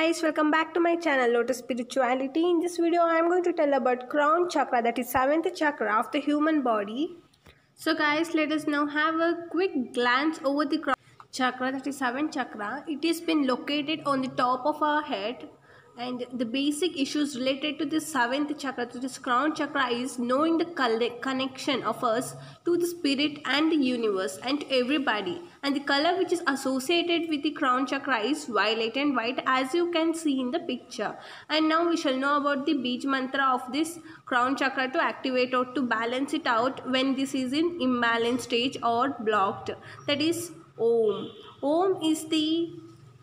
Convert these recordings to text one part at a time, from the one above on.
guys, welcome back to my channel Lotus Spirituality. In this video I am going to tell about crown chakra, that is seventh chakra of the human body. So guys, let us now have a quick glance over the crown chakra, that is seventh chakra. It has been located on the top of our head, and the basic issues related to this seventh chakra, to this crown chakra, is knowing the connection of us to the spirit and the universe and to everybody. And the color which is associated with the crown chakra is violet and white, as you can see in the picture. And now we shall know about the Bij mantra of this crown chakra to activate or to balance it out when this is in imbalance stage or blocked. That is Om. Om is the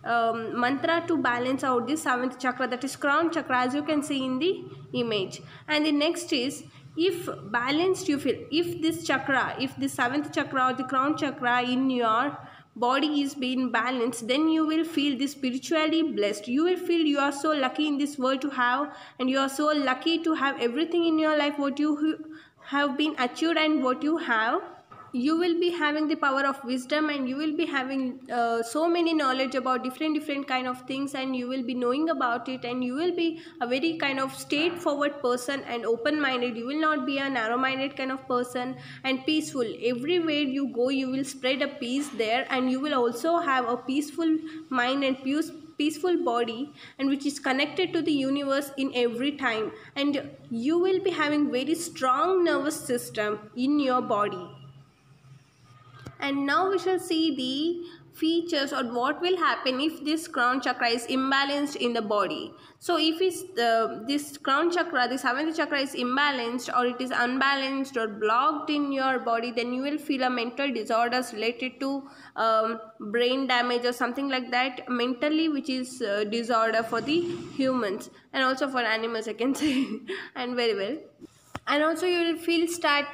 mantra to balance out the seventh chakra, that is crown chakra, as you can see in the image. And the next is, if balanced you feel, if this chakra, if the seventh chakra or the crown chakra in your body is being balanced, then you will feel this spiritually blessed. You will feel you are so lucky in this world to have, and you are so lucky to have everything in your life what you have been achieved and what you have. You will be having the power of wisdom, and you will be having so many knowledge about different kind of things, and you will be knowing about it, and you will be a very kind of straightforward person and open-minded. You will not be a narrow-minded kind of person, and peaceful. Everywhere you go, you will spread a peace there, and you will also have a peaceful mind and peaceful body, and which is connected to the universe in every time. And you will be having very strong nervous system in your body. And now we shall see the features or what will happen if this crown chakra is imbalanced in the body. So if this crown chakra, the seventh chakra, is imbalanced, or it is unbalanced or blocked in your body, then you will feel a mental disorders related to brain damage or something like that mentally, which is disorder for the humans and also for animals, I can say. And very well. And also you will start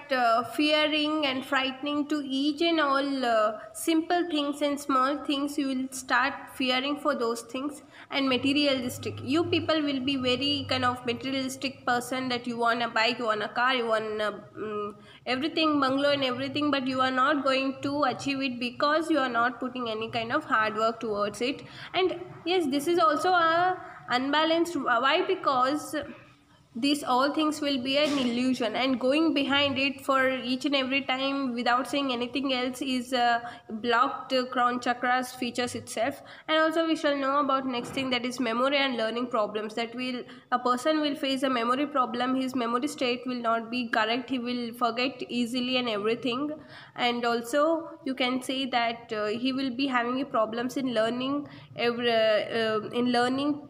fearing and frightening to each and all simple things and small things. You will start fearing for those things. And materialistic, you people will be very kind of materialistic person, that you want a bike, you want a car, you want everything, bungalow and everything, but you are not going to achieve it because you are not putting any kind of hard work towards it. And yes, this is also a unbalanced. Why? Because these all things will be an illusion, and going behind it for each and every time without saying anything else is blocked crown chakras features itself. And also we shall know about next thing, that is memory and learning problems. That will, a person will face a memory problem. His memory state will not be correct, he will forget easily and everything. And also you can say that he will be having problems in learning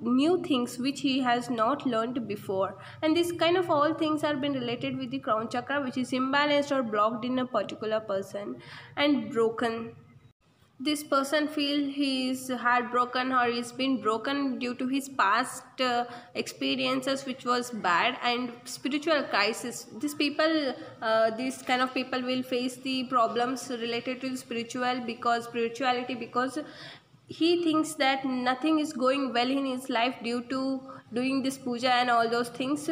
new things which he has not learned before. And this kind of all things are been related with the crown chakra, which is imbalanced or blocked in a particular person. And broken, this person feel he is heartbroken, or he's been broken due to his past experiences which was bad. And spiritual crisis, these people, these kind of people will face the problems related to spirituality, because he thinks that nothing is going well in his life due to doing this puja and all those things,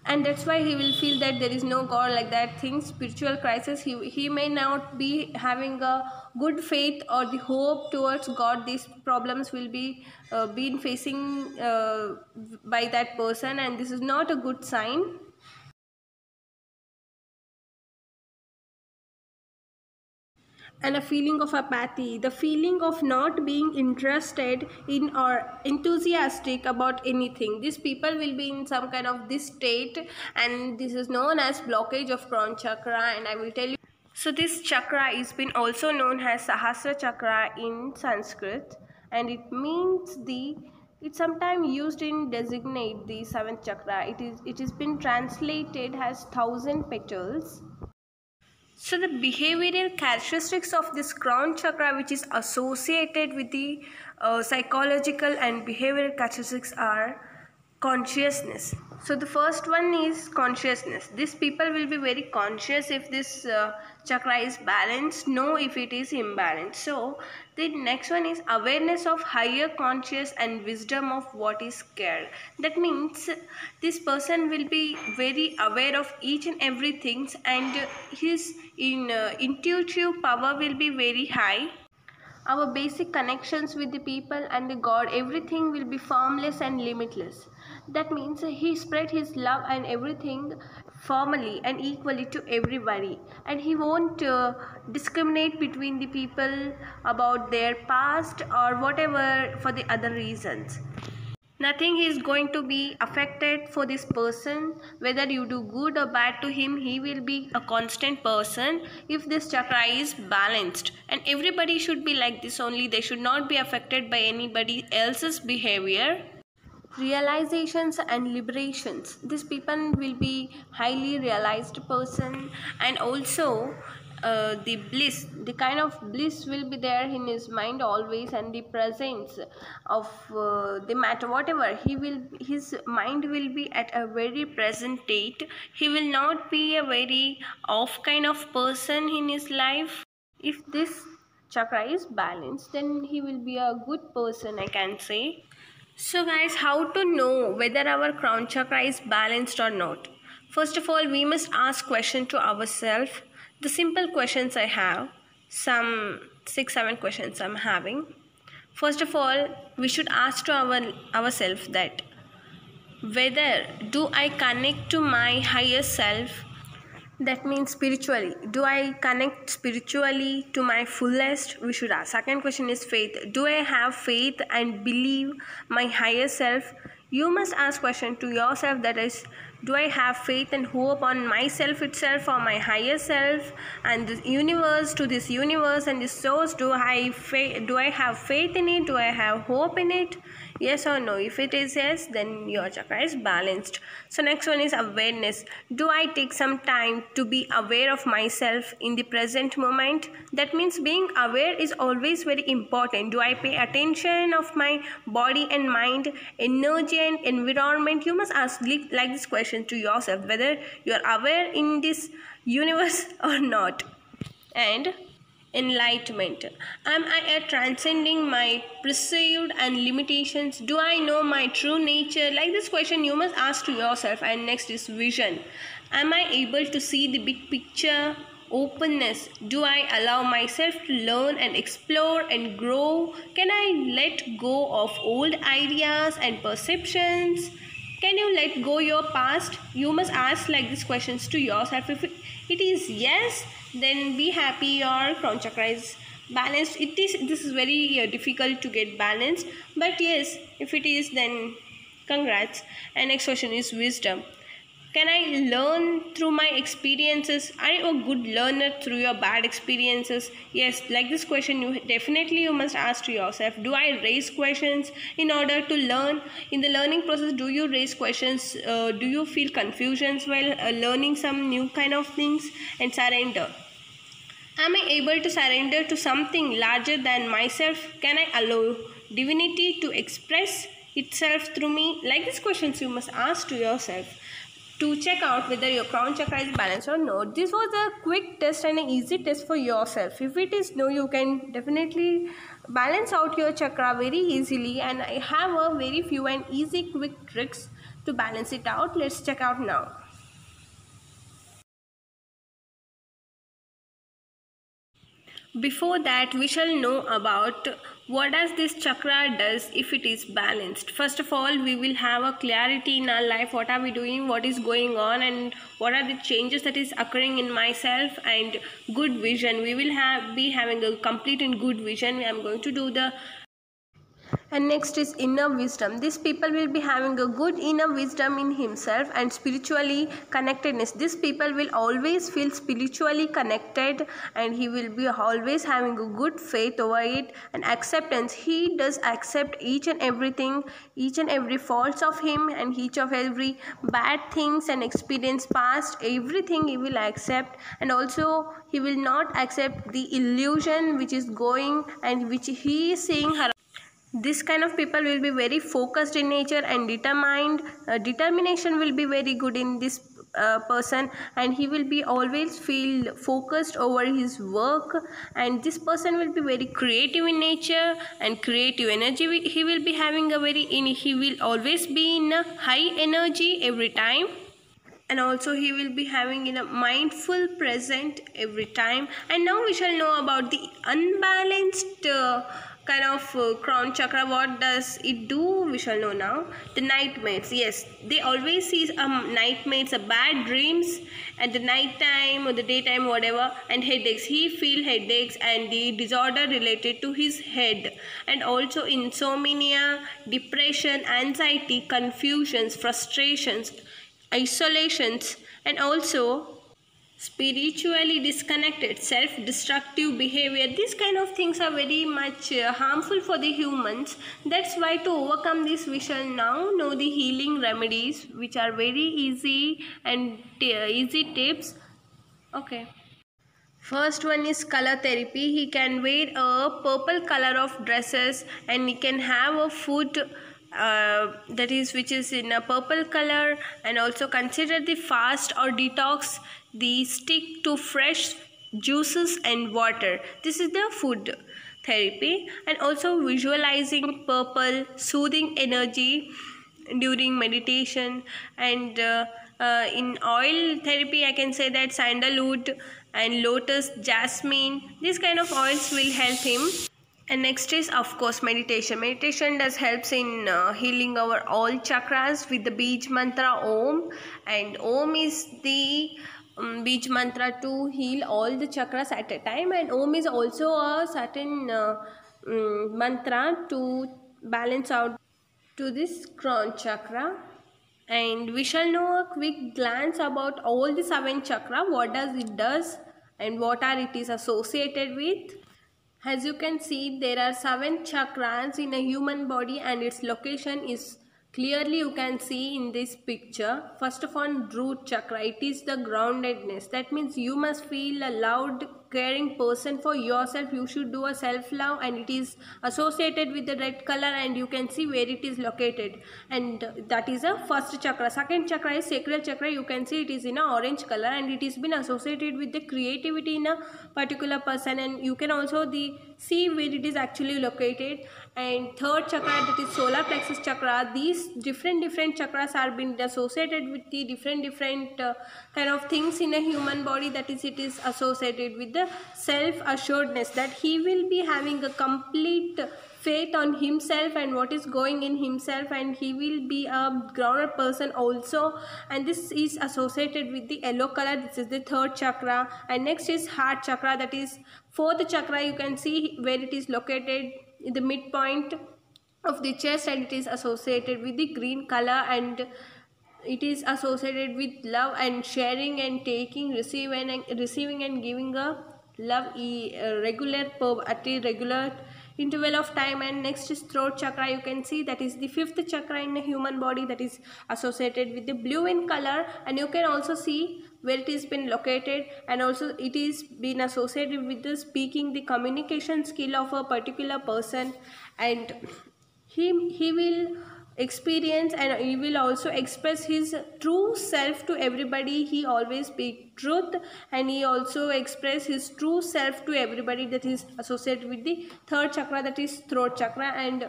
and that's why he will feel that there is no God, like that things. Spiritual crisis, he may not be having a good faith or the hope towards God. These problems will be been facing by that person, and this is not a good sign. And a feeling of apathy, the feeling of not being interested in or enthusiastic about anything. These people will be in some kind of this state, and this is known as blockage of crown chakra. And I will tell you, so this chakra is been also known as Sahasra chakra in Sanskrit, and it means it's sometimes used in designate the seventh chakra. It has been translated as 1,000 petals. So the behavioral characteristics of this crown chakra, which is associated with the psychological and behavioral characteristics, are consciousness. So the first one is consciousness. These people will be very conscious if this chakra is balanced, know if it is imbalanced. So the next one is awareness of higher conscious and wisdom of what is scared. That means this person will be very aware of each and everything, and his intuitive power will be very high. our basic connections with the people and the God, everything will be formless and limitless. That means he spread his love and everything formally and equally to everybody, and he won't discriminate between the people about their past or whatever for the other reasons. Nothing is going to be affected for this person. Whether you do good or bad to him, he will be a constant person if this chakra is balanced. And everybody should be like this only. They should not be affected by anybody else's behavior. Realizations and liberations, these people will be highly realized person, and also the bliss, the kind of bliss will be there in his mind always, and the presence of the matter whatever he will, his mind will be at a very present state. He will not be a very off kind of person in his life. If this chakra is balanced, then he will be a good person, I can say. So guys, how to know whether our crown chakra is balanced or not? First of all, we must ask question to ourselves. The simple questions I have, some 6-7 questions I'm having. First of all, we should ask to ourselves that whether do I connect to my higher self. That means spiritually. Do I connect spiritually to my fullest? We should ask. Second question is faith. Do I have faith and believe my higher self? You must ask question to yourself, that is, do I have faith and hope on myself itself or my higher self and the universe, to this universe and this source? Do I have faith in it? Do I have hope in it? Yes or no? If it is yes, then your chakra is balanced. So next one is awareness. Do I take some time to be aware of myself in the present moment? That means being aware is always very important. Do I pay attention of my body and mind, energy and environment? You must ask like this question to yourself, whether you are aware in this universe or not. And enlightenment. Am I transcending my perceived and limitations? Do I know my true nature? Like this question you must ask to yourself. And next is vision. Am I able to see the big picture? Openness. Do I allow myself to learn and explore and grow? Can I let go of old ideas and perceptions? Can you let go your past? You must ask like these questions to yourself. If it is yes, then be happy your crown chakra is balanced. This is very difficult to get balanced, but yes, if it is, then congrats. And next question is wisdom. Can I learn through my experiences? Are you a good learner through your bad experiences? Yes, like this question you must ask to yourself. Do I raise questions in order to learn? In the learning process, do you raise questions? Do you feel confusions while learning some new kind of things? And surrender. Am I able to surrender to something larger than myself? Can I allow divinity to express itself through me? Like these questions you must ask to yourself to check out whether your crown chakra is balanced or not. This was a quick test and an easy test for yourself. If it is no, you can definitely balance out your chakra very easily, and I have a very few and easy quick tricks to balance it out. Let's check out now. Before that, we shall know about what does this chakra does if it is balanced. First of all, we will have a clarity in our life. What are we doing? What is going on? And what are the changes that is occurring in myself? And good vision. We will be having a complete and good vision. I am going to do the. And next is inner wisdom. These people will be having a good inner wisdom in himself and spiritually connectedness. These people will always feel spiritually connected, and he will be always having a good faith over it and acceptance. He does accept each and everything, each and every faults of him, and each of every bad things and experience past, everything he will accept. And also he will not accept the illusion which is going and which he is seeing her. This kind of people will be very focused in nature and determined. Determination will be very good in this person, and he will be always feel focused over his work. And this person will be very creative in nature and creative energy. He will be having a he will always be in a high energy every time. and also he will be having in a mindful present every time. And now we shall know about the unbalanced kind of crown chakra. What does it do? We shall know now. The nightmares, yes, they always see nightmares, bad dreams at the night time or the daytime, whatever. And headaches, he feel headaches and the disorder related to his head. And also insomnia, depression, anxiety, confusions, frustrations, isolations, and also spiritually disconnected, self-destructive behavior. These kind of things are very much harmful for the humans. That's why to overcome this we shall now know the healing remedies, which are very easy and easy tips. Okay, first one is color therapy. He can wear a purple color of dresses and he can have a food that is which is in a purple color, and also consider the fast or detox, the stick to fresh juices and water. This is the food therapy. And also visualizing purple, soothing energy during meditation. And in oil therapy I can say that sandalwood and lotus, jasmine, these kind of oils will help him. And next is of course meditation. Meditation does helps in healing our all chakras with the Bij mantra Om. And Om is the Bij mantra to heal all the chakras at a time. And Om is also a certain mantra to balance out to this crown chakra. And we shall know a quick glance about all the 7 chakra, what does it does and what are it is associated with. As you can see, there are 7 chakras in a human body and its location is clearly you can see in this picture. First of all, root chakra, it is the groundedness. That means you must feel a loud, caring person for yourself. You should do a self-love, and it is associated with the red color, and you can see where it is located. And that is a first chakra. Second chakra is sacral chakra. You can see it is in a orange color, and it is been associated with the creativity in a particular person. And you can also see where it is actually located. And third chakra, that is solar plexus chakra. These different chakras are been associated with the different kind of things in a human body. That is, it is associated with the self assuredness, that he will be having a complete faith on himself and what is going in himself, and he will be a grounded person also. And this is associated with the yellow color. This is the third chakra. And next is heart chakra, that is fourth chakra. You can see where it is located in the midpoint of the chest, and it is associated with the green color, and it is associated with love and sharing and taking, receiving and giving a love at a regular interval of time. And next is throat chakra. You can see that is the fifth chakra in the human body, that is associated with the blue in color, and you can also see where it is been located. And also it is been associated with the speaking, the communication skill of a particular person. And he will experience and he will also express his true self to everybody. He always speak truth, and he also express his true self to everybody. That is associated with the third chakra, that is throat chakra. And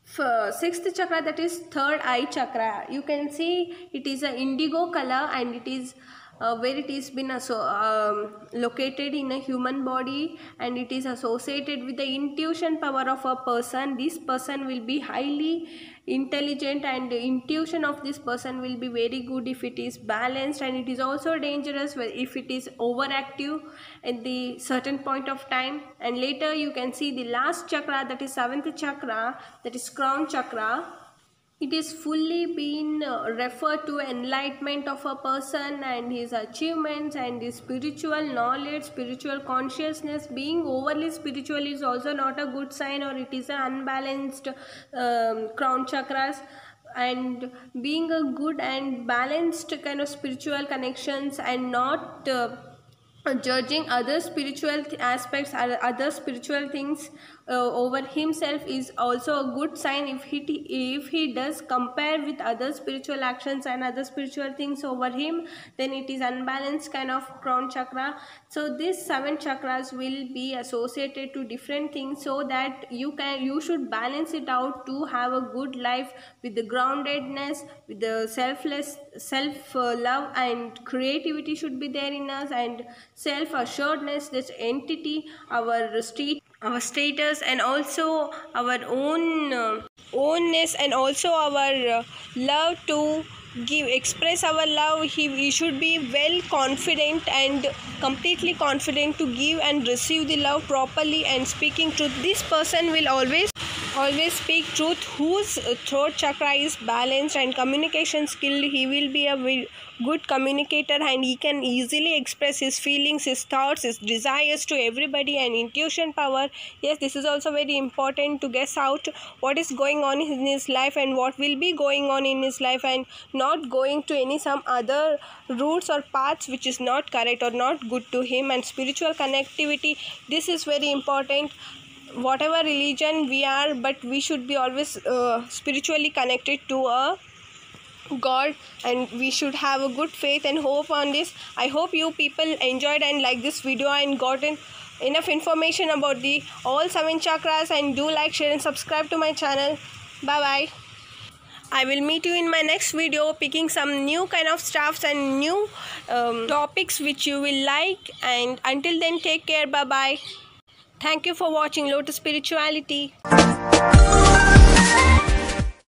sixth chakra, that is third eye chakra. You can see it is a indigo color, and it is where it is been located in a human body, and it is associated with the intuition power of a person. This person will be highly intelligent, and the intuition of this person will be very good if it is balanced, and it is also dangerous if it is overactive at the certain point of time. And later you can see the last chakra, that is seventh chakra, that is crown chakra. It is fully been referred to enlightenment of a person and his achievements and his spiritual knowledge, spiritual consciousness. Being overly spiritual is also not a good sign, or it is an unbalanced crown chakras. And being a good and balanced kind of spiritual connections, and not judging other spiritual aspects or other spiritual things over himself is also a good sign. If he does compare with other spiritual actions and other spiritual things over him, then it is unbalanced kind of crown chakra. So these 7 chakras will be associated to different things, so that you should balance it out to have a good life with the groundedness, with the self love, and creativity should be there in us, and self assuredness, this entity, our status, and also our ownness, and also our love to express our love. We should be well confident and completely confident to give and receive the love properly and speaking truth. This person will always speak truth, whose throat chakra is balanced, and communication skill, he will be a good communicator, and he can easily express his feelings, his thoughts, his desires to everybody. And intuition power, yes, this is also very important, to guess out what is going on in his life and what will be going on in his life, and not going to some other routes or paths which is not correct or not good to him. And spiritual connectivity, this is very important. Whatever religion we are, but we should be always spiritually connected to a God, and we should have a good faith and hope on this. I hope you people enjoyed and liked this video and gotten enough information about the all 7 chakras, and do like, share and subscribe to my channel. Bye bye. I will meet you in my next video, picking some new kind of stuffs and new topics which you will like. And until then, take care. Bye bye. Thank you for watching Lotus Spirituality.